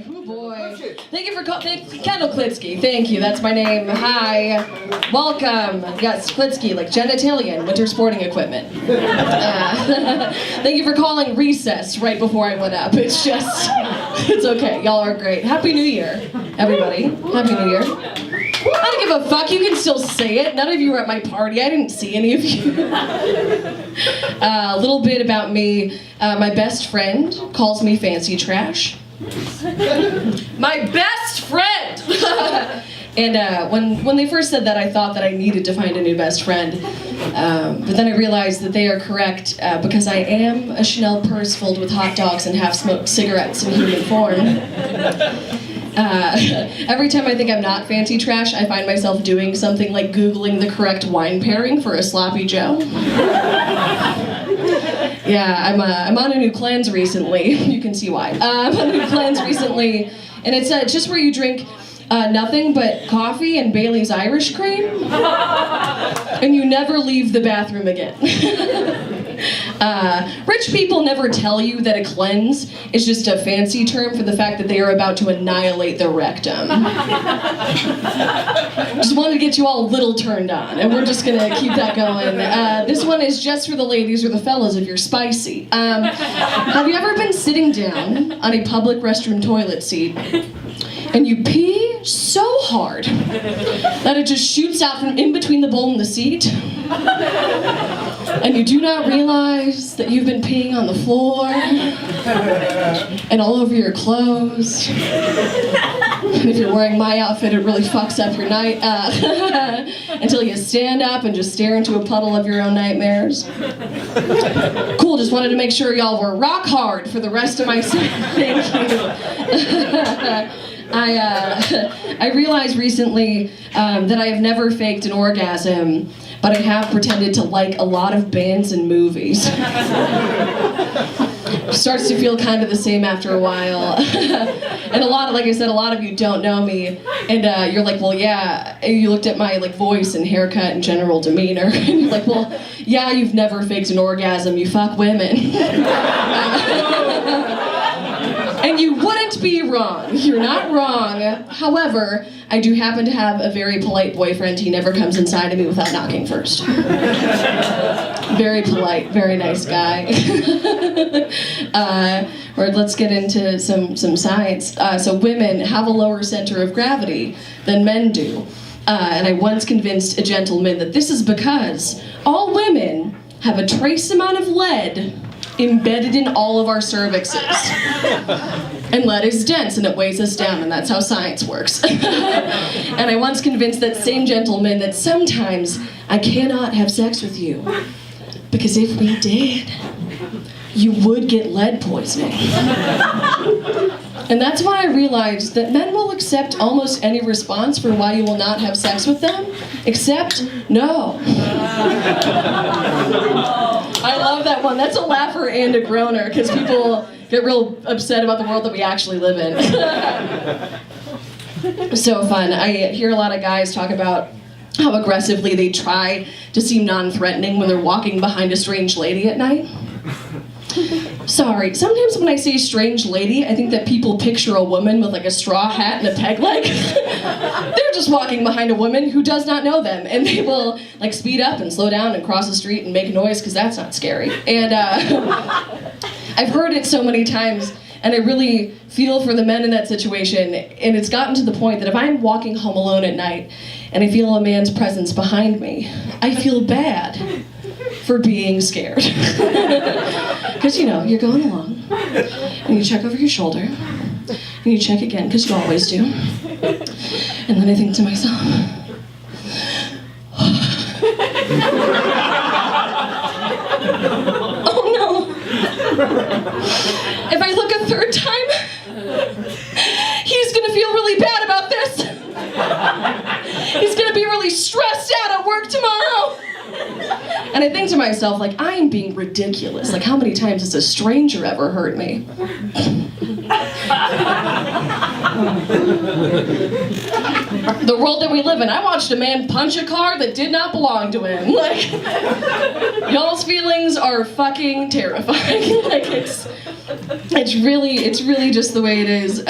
Oh boy. Thank you for Kendall Klitzke. Thank you. That's my name. Hi. Welcome. Yes, Klitzke, like genitalian, winter sporting equipment. Thank you for calling recess right before I went up. It's just, it's okay. Y'all are great. Happy New Year, everybody. Happy New Year. I don't give a fuck. You can still say it. None of you were at my party. I didn't see any of you. A little bit about me. My best friend calls me fancy trash. My best friend! And when they first said that, I thought that I needed to find a new best friend. But then I realized that they are correct because I am a Chanel purse filled with hot dogs and half-smoked cigarettes in human form. Every time I think I'm not fancy trash, I find myself doing something like Googling the correct wine pairing for a sloppy Joe. Yeah, I'm on a new cleanse recently. You can see why. I'm on a new cleanse recently, and it's just where you drink nothing but coffee and Bailey's Irish cream, and you never leave the bathroom again. Rich people never tell you that a cleanse is just a fancy term for the fact that they are about to annihilate the rectum. Just wanted to get you all a little turned on, and we're just gonna keep that going. This one is just for the ladies or the fellas if you're spicy. Have you ever been sitting down on a public restroom toilet seat and you pee so hard that it just shoots out from in between the bowl and the seat? And you do not realize that you've been peeing on the floor and all over your clothes. And if you're wearing my outfit, it really fucks up your night until you stand up and just stare into a puddle of your own nightmares. Cool, just wanted to make sure y'all were rock hard for the rest of my set. Thank you. I realized recently that I have never faked an orgasm, but I have pretended to like a lot of bands and movies. Starts to feel kind of the same after a while. And like I said, a lot of you don't know me, and you're like, well, yeah, you looked at my voice and haircut and general demeanor, and you're like, well, yeah, you've never faked an orgasm, you fuck women. And you wouldn't be wrong. You're not wrong. However, I do happen to have a very polite boyfriend. He never comes inside of me without knocking first. Very polite, very nice guy. Or let's get into some science. So women have a lower center of gravity than men do. And I once convinced a gentleman that this is because all women have a trace amount of lead embedded in all of our cervixes. And lead is dense and it weighs us down, and that's how science works. And I once convinced that same gentleman that sometimes I cannot have sex with you because if we did, you would get lead poisoning. And that's when I realized that men will accept almost any response for why you will not have sex with them, except no. I love that one. That's a laugher and a groaner, because people get real upset about the world that we actually live in. So fun. I hear a lot of guys talk about how aggressively they try to seem non-threatening when they're walking behind a strange lady at night. Sorry, sometimes when I say strange lady, I think that people picture a woman with a straw hat and a peg leg. They're just walking behind a woman who does not know them, and they will speed up and slow down and cross the street and make noise because that's not scary. And I've heard it so many times, and I really feel for the men in that situation, and it's gotten to the point that if I'm walking home alone at night and I feel a man's presence behind me, I feel bad for being scared. Because, you're going along, and you check over your shoulder, and you check again, because you always do. And then I think to myself, oh no. If I look a third time, he's gonna feel really bad about this. He's gonna be really stressed out at work tomorrow. And I think to myself, like, I am being ridiculous. Like, how many times has a stranger ever hurt me? The world that we live in. I watched a man punch a car that did not belong to him. Like, y'all's feelings are fucking terrifying. Like, it's really just the way it is.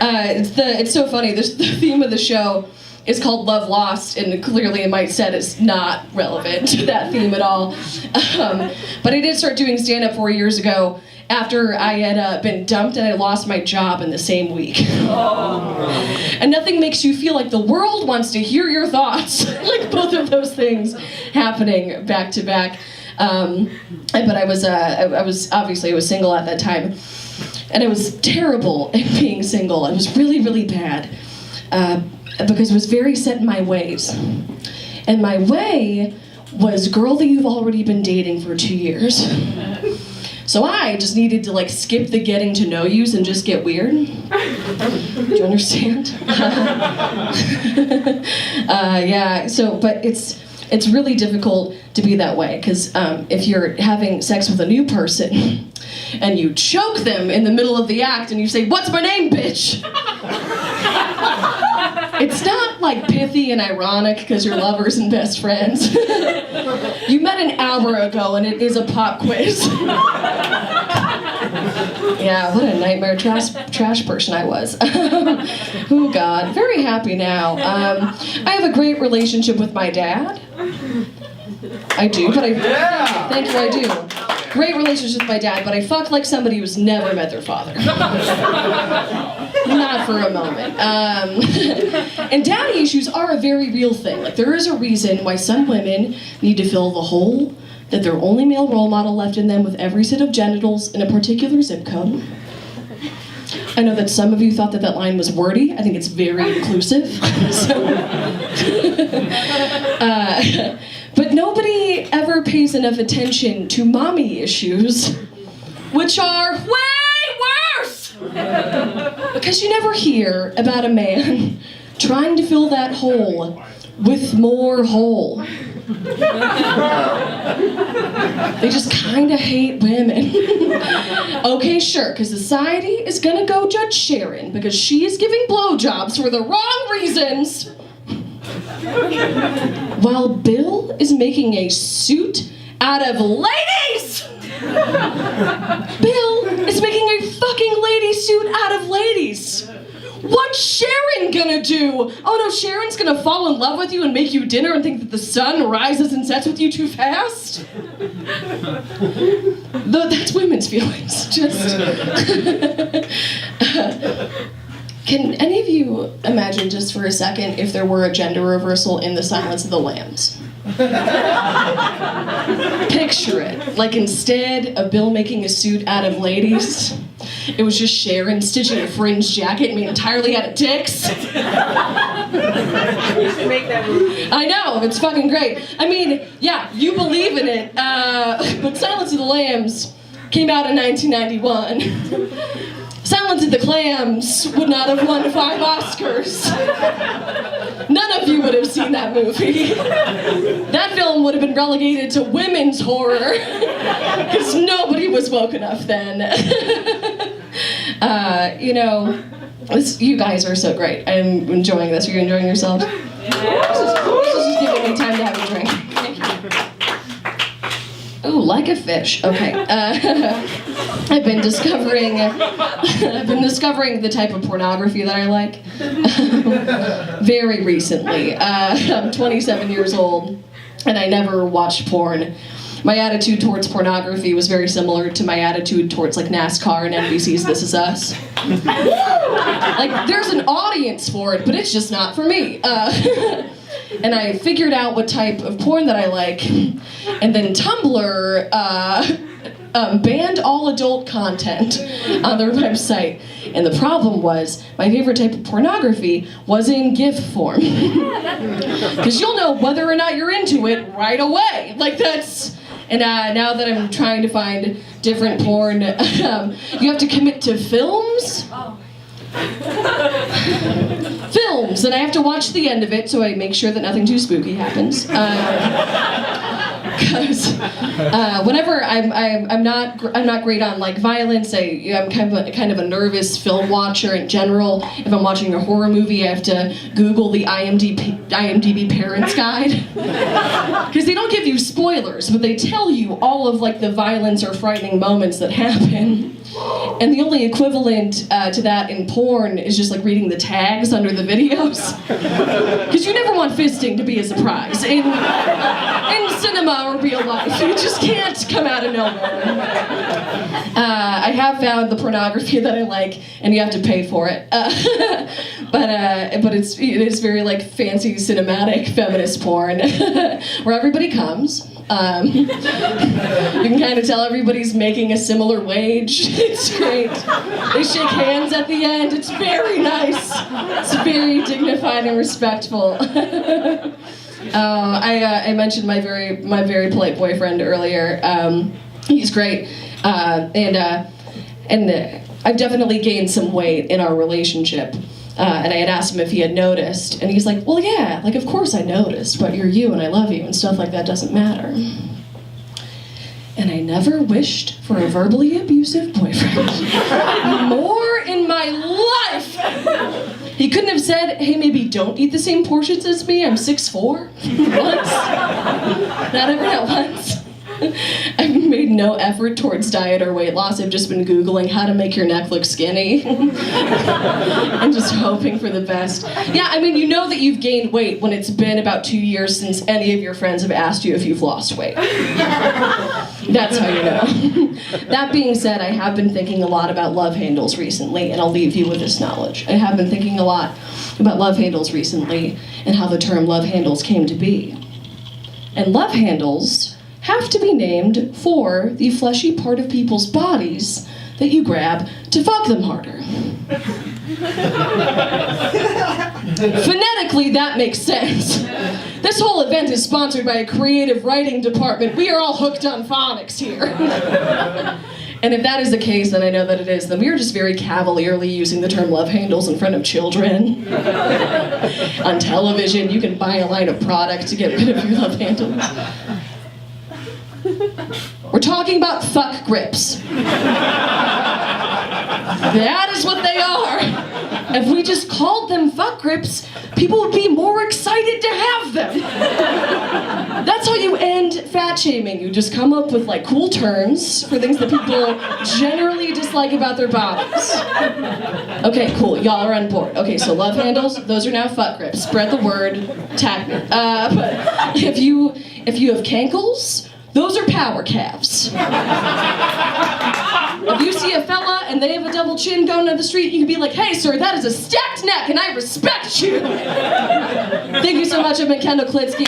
It's so funny. The theme of the show is called Love Lost, and clearly Mike said it's not relevant to that theme at all. But I did start doing stand-up 4 years ago after I had been dumped and I lost my job in the same week. And nothing makes you feel like the world wants to hear your thoughts. Like both of those things happening back to back. But I was single at that time. And it was terrible at being single. It was really, really bad. Because it was very set in my ways. And my way was girl that you've already been dating for 2 years. So I just needed to like skip the getting to know yous and just get weird. Do you understand? But it's really difficult to be that way, because if you're having sex with a new person and you choke them in the middle of the act and you say, "What's my name, bitch?" It's not like pithy and ironic because you're lovers and best friends. You met an hour ago and it is a pop quiz. Yeah, what a nightmare trash person I was. Oh God, very happy now. I have a great relationship with my dad. I do, but thank you, I do. Great relationship with my dad, but I fuck like somebody who's never met their father. Not for a moment. And daddy issues are a very real thing. Like, there is a reason why some women need to fill the hole that their only male role model left in them with every set of genitals in a particular zip code. I know that some of you thought that line was wordy. I think it's very inclusive. But nobody ever pays enough attention to mommy issues, which are way worse! Because you never hear about a man trying to fill that hole with more hole. They just kind of hate women. Okay, sure, because society is gonna go judge Sharon because she is giving blowjobs for the wrong reasons, while Bill is making a suit out of ladies! Bill is making a fucking lady suit out of ladies! What's Sharon gonna do? Oh no, Sharon's gonna fall in love with you and make you dinner and think that the sun rises and sets with you too fast? That's women's feelings, just... Can any of you imagine just for a second if there were a gender reversal in The Silence of the Lambs? Picture it. Like, instead of Bill making a suit out of ladies, it was just Sharon stitching a fringe jacket made entirely out of dicks. You should make that movie. I know, it's fucking great. I mean, yeah, you believe in it, but Silence of the Lambs came out in 1991. Silence of the Clams would not have won 5 Oscars. None of you would have seen that movie. That film would have been relegated to women's horror, because nobody was woke enough then. You guys are so great. I'm enjoying this. Are you enjoying yourselves? This is just giving me time to have a drink. Thank you. Ooh, like a fish. Okay. I've been discovering the type of pornography that I like very recently. I'm 27 years old, and I never watched porn. My attitude towards pornography was very similar to my attitude towards like NASCAR and NBC's This Is Us. Like, there's an audience for it, but it's just not for me. And I figured out what type of porn that I like, and then Tumblr banned all adult content on their website. And the problem was, my favorite type of pornography was in GIF form. Because you'll know whether or not you're into it right away. Like, that's... And now that I'm trying to find different porn, you have to commit to films. Films, and I have to watch the end of it so I make sure that nothing too spooky happens. Because whenever I'm not great on like violence. I'm kind of a nervous film watcher in general. If I'm watching a horror movie, I have to Google the IMDb Parents Guide, because they don't give you spoilers, but they tell you all of like the violence or frightening moments that happen. And the only equivalent to that in porn is just like reading the tags under the videos. Because you never want fisting to be a surprise. In cinema or real life, you just can't come out of nowhere. I have found the pornography that I like, and you have to pay for it. But it is very like fancy cinematic feminist porn, where everybody comes. You can kind of tell everybody's making a similar wage. It's great. They shake hands at the end. It's very nice. It's very dignified and respectful. I mentioned my very polite boyfriend earlier. He's great, and I've definitely gained some weight in our relationship. And I had asked him if he had noticed, and he's like, well, yeah, like, of course I noticed, but you're you and I love you, and stuff like that doesn't matter. And I never wished for a verbally abusive boyfriend more in my life. He couldn't have said, hey, maybe don't eat the same portions as me, I'm 6'4", once. Not ever, not once. I've made no effort towards diet or weight loss. I've just been Googling how to make your neck look skinny. I'm just hoping for the best. Yeah, I mean, you know that you've gained weight when it's been about 2 years since any of your friends have asked you if you've lost weight. That's how you know. That being said, I have been thinking a lot about love handles recently, and I'll leave you with this knowledge. I have been thinking a lot about love handles recently and how the term love handles came to be. And love handles have to be named for the fleshy part of people's bodies that you grab to fuck them harder. Phonetically, that makes sense. This whole event is sponsored by a creative writing department. We are all hooked on phonics here. And if that is the case, then I know that it is. Then we are just very cavalierly using the term love handles in front of children. On television, you can buy a line of product to get rid of your love handles. We're talking about fuck grips. That is what they are. If we just called them fuck grips, people would be more excited to have them. That's how you end fat shaming. You just come up with like cool terms for things that people generally dislike about their bodies. Okay, cool. Y'all are on board. Okay, so love handles, those are now fuck grips. Spread the word, tag me. But if you have cankles, those are power calves. If you see a fella and they have a double chin going down the street, you can be like, hey, sir, that is a stacked neck and I respect you. Thank you so much. I've been Kendall Klitzke.